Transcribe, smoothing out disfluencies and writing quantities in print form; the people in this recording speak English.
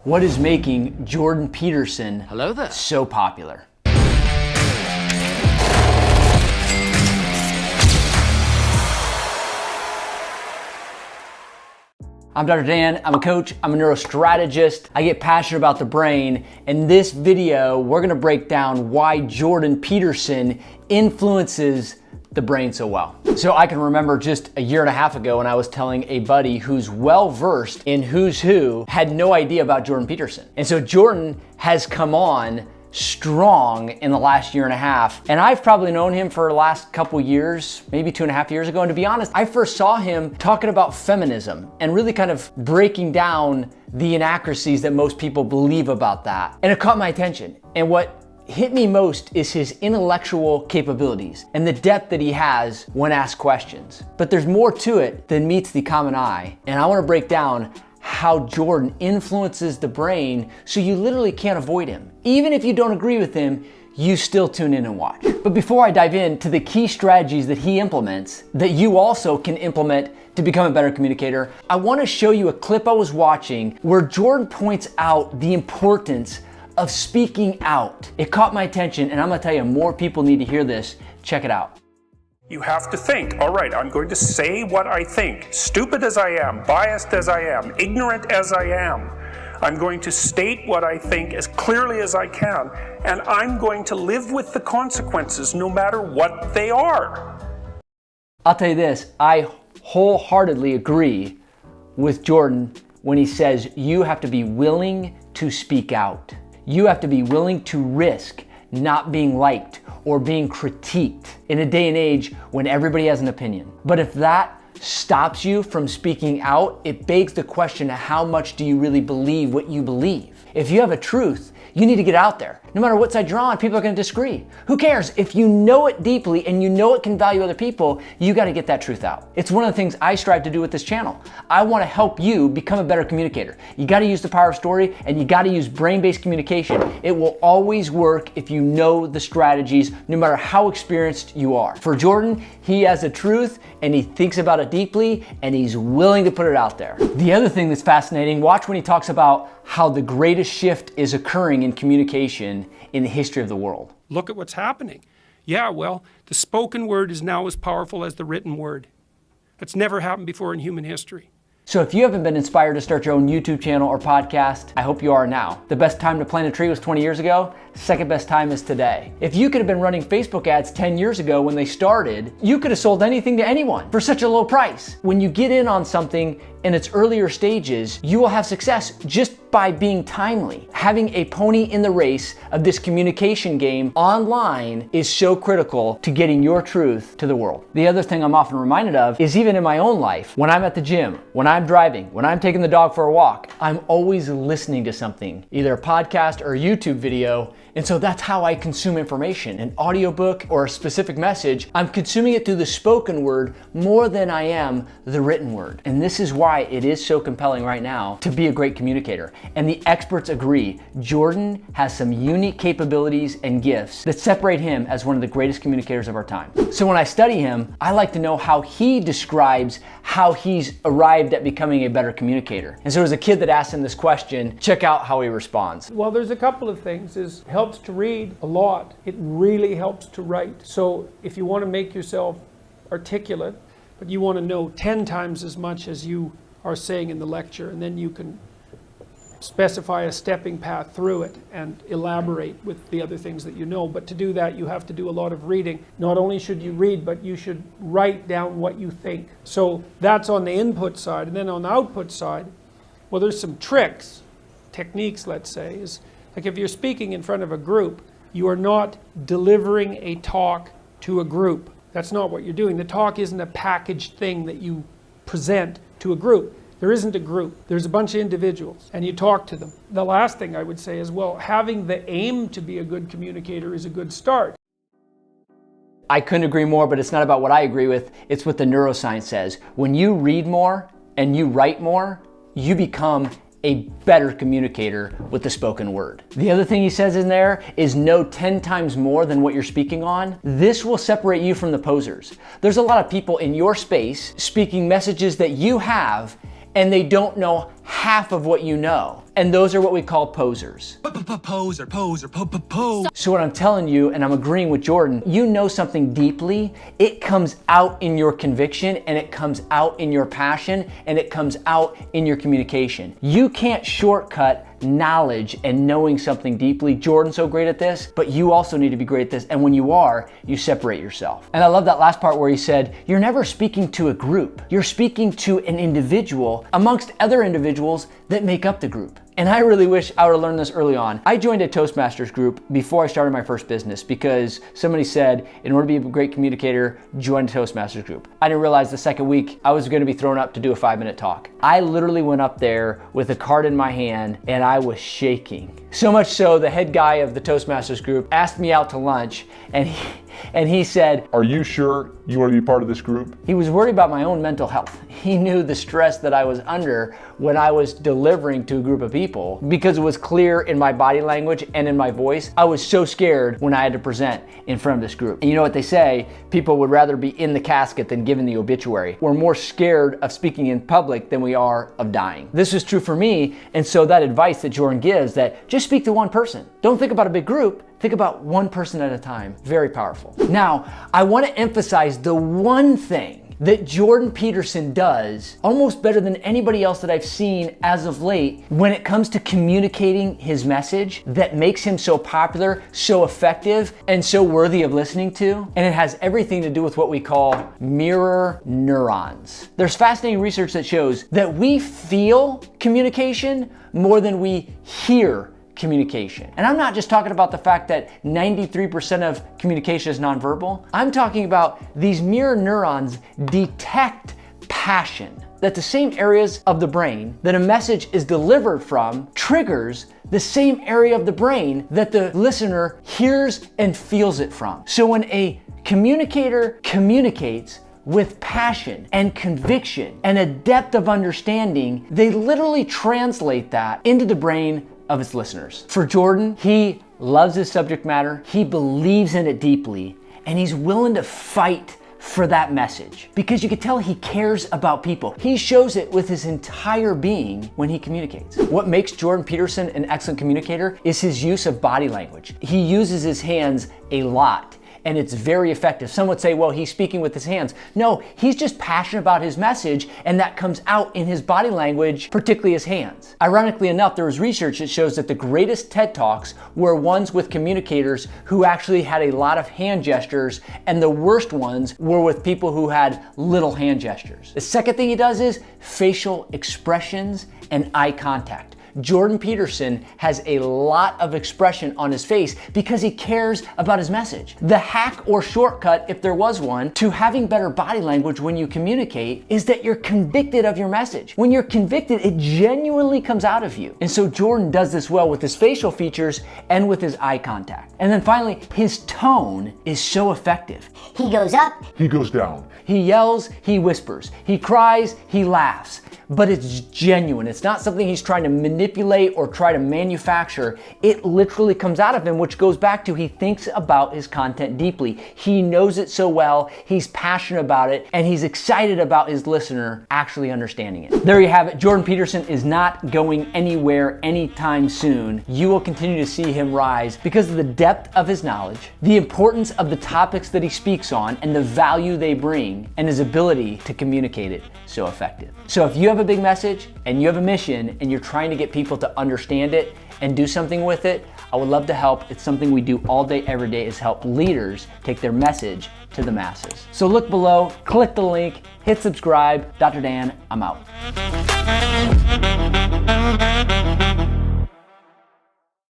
What is making Jordan Peterson Hello there. so popular? I'm Dr. Dan, I'm a coach, I'm a neurostrategist. I get passionate about the brain. In this video, we're gonna break down why Jordan Peterson influences the brain so well. So I can remember just a year and a half ago when I was telling a buddy who's well-versed in who's who, had no idea about Jordan Peterson. And so Jordan has come on strong in the last year and a half. And I've probably known him for the last couple years, maybe 2.5 years ago. And to be honest, I first saw him talking about feminism and really kind of breaking down the inaccuracies that most people believe about that. And it caught my attention. And what hit me most is his intellectual capabilities and the depth that he has when asked questions. But there's more to it than meets the common eye. And I want to break down how Jordan influences the brain so you literally can't avoid him. Even if you don't agree with him, you still tune in and watch. But before I dive into the key strategies that he implements that you also can implement to become a better communicator, I want to show you a clip I was watching where Jordan points out the importance of speaking out. It caught my attention, and I'm gonna tell you, more people need to hear this. Check it out. You have to think, all right, I'm going to say what I think. Stupid as I am, biased as I am, ignorant as I am, I'm going to state what I think as clearly as I can, and I'm going to live with the consequences no matter what they are. I'll tell you this, I wholeheartedly agree with Jordan when he says you have to be willing to speak out. You have to be willing to risk not being liked or being critiqued in a day and age when everybody has an opinion. But if that stops you from speaking out, it begs the question of how much do you really believe what you believe? If you have a truth, you need to get out there. No matter what side you're on, people are gonna disagree. Who cares? If you know it deeply and you know it can value other people, you gotta get that truth out. It's one of the things I strive to do with this channel. I wanna help you become a better communicator. You gotta use the power of story and you gotta use brain-based communication. It will always work if you know the strategies, no matter how experienced you are. For Jordan, he has a truth and he thinks about it deeply and he's willing to put it out there. The other thing that's fascinating, watch when he talks about how the greatest shift is occurring in communication in the history of the world. Look at what's happening. Yeah, well, the spoken word is now as powerful as the written word. That's never happened before in human history. So if you haven't been inspired to start your own YouTube channel or podcast, I hope you are now. The best time to plant a tree was 20 years ago. Second best time is today. If you could have been running Facebook ads 10 years ago when they started, you could have sold anything to anyone for such a low price. When you get in on something in its earlier stages, you will have success just by being timely. Having a pony in the race of this communication game online is so critical to getting your truth to the world. The other thing I'm often reminded of is even in my own life, when I'm at the gym, when I'm driving, when I'm taking the dog for a walk, I'm always listening to something, either a podcast or a YouTube video. And so that's how I consume information, an audiobook or a specific message. I'm consuming it through the spoken word more than I am the written word. And this is why it is so compelling right now to be a great communicator. And the experts agree, Jordan has some unique capabilities and gifts that separate him as one of the greatest communicators of our time. So when I study him, I like to know how he describes how he's arrived at becoming a better communicator. And so as a kid that asked him this question, check out how he responds. Well, there's a couple of things. It helps to read a lot. It really helps to write. So if you want to make yourself articulate, but you want to know 10 times as much as you are saying in the lecture, and then you can specify a stepping path through it and elaborate with the other things that you know. But to do that, you have to do a lot of reading. Not only should you read, but you should write down what you think. So that's on the input side. And then on the output side, well, there's some tricks, techniques, let's say, is like if you're speaking in front of a group, you are not delivering a talk to a group. That's not what you're doing. The talk isn't a packaged thing that you present to a group. There isn't a group. There's a bunch of individuals, and you talk to them. The last thing I would say is, well, having the aim to be a good communicator is a good start. I couldn't agree more, but it's not about what I agree with. It's what the neuroscience says. When you read more and you write more, you become a better communicator with the spoken word. The other thing he says in there is know 10 times more than what you're speaking on. This will separate you from the posers. There's a lot of people in your space speaking messages that you have, and they don't know half of what you know. And those are what we call posers. Poser. So what I'm telling you, and I'm agreeing with Jordan, you know something deeply, it comes out in your conviction, and it comes out in your passion, and it comes out in your communication. You can't shortcut knowledge and knowing something deeply. Jordan's so great at this, but you also need to be great at this. And when you are, you separate yourself. And I love that last part where he said, you're never speaking to a group. You're speaking to an individual amongst other individuals that make up the group. And I really wish I would have learned this early on. I joined a Toastmasters group before I started my first business because somebody said, in order to be a great communicator, join a Toastmasters group. I didn't realize the second week I was gonna be thrown up to do a 5-minute talk. I literally went up there with a card in my hand and I was shaking. So much so, the head guy of the Toastmasters group asked me out to lunch, and he said, "Are you sure you want to be part of this group?" He was worried about my own mental health. He knew the stress that I was under when I was delivering to a group of people because it was clear in my body language and in my voice. I was so scared when I had to present in front of this group. And you know what they say? People would rather be in the casket than given the obituary. We're more scared of speaking in public than we are of dying. This was true for me, and so that advice that Jordan gives, that just speak to one person. Don't think about a big group. Think about one person at a time. Very powerful. Now, I want to emphasize the one thing that Jordan Peterson does almost better than anybody else that I've seen as of late when it comes to communicating his message that makes him so popular, so effective, and so worthy of listening to. And it has everything to do with what we call mirror neurons. There's fascinating research that shows that we feel communication more than we hear communication. And I'm not just talking about the fact that 93% of communication is nonverbal. I'm talking about these mirror neurons detect passion, that the same areas of the brain that a message is delivered from triggers the same area of the brain that the listener hears and feels it from. So when a communicator communicates with passion and conviction and a depth of understanding, they literally translate that into the brain of its listeners. For Jordan, he loves his subject matter, he believes in it deeply, and he's willing to fight for that message because you can tell he cares about people. He shows it with his entire being when he communicates. What makes Jordan Peterson an excellent communicator is his use of body language. He uses his hands a lot, and it's very effective. Some would say, well, he's speaking with his hands. No, he's just passionate about his message, and that comes out in his body language, particularly his hands. Ironically enough, there was research that shows that the greatest TED Talks were ones with communicators who actually had a lot of hand gestures, and the worst ones were with people who had little hand gestures. The second thing he does is facial expressions and eye contact. Jordan Peterson has a lot of expression on his face because he cares about his message. The hack or shortcut, if there was one, to having better body language when you communicate is that you're convicted of your message. When you're convicted, it genuinely comes out of you. And so Jordan does this well with his facial features and with his eye contact. And then finally, his tone is so effective. He goes up, He goes down. He yells, he whispers. He cries, he laughs. But it's genuine. It's not something he's trying to manipulate or try to manufacture. It literally comes out of him, which goes back to he thinks about his content deeply. He knows it so well, he's passionate about it, and he's excited about his listener actually understanding it. There you have it. Jordan Peterson is not going anywhere anytime soon. You will continue to see him rise because of the depth of his knowledge, the importance of the topics that he speaks on, and the value they bring, and his ability to communicate it so effective. So if you have a big message and you have a mission and you're trying to get people to understand it and do something with it, I would love to help. It's something we do all day, every day, is help leaders take their message to the masses. So look below, click the link, hit subscribe. Dr. Dan, I'm out.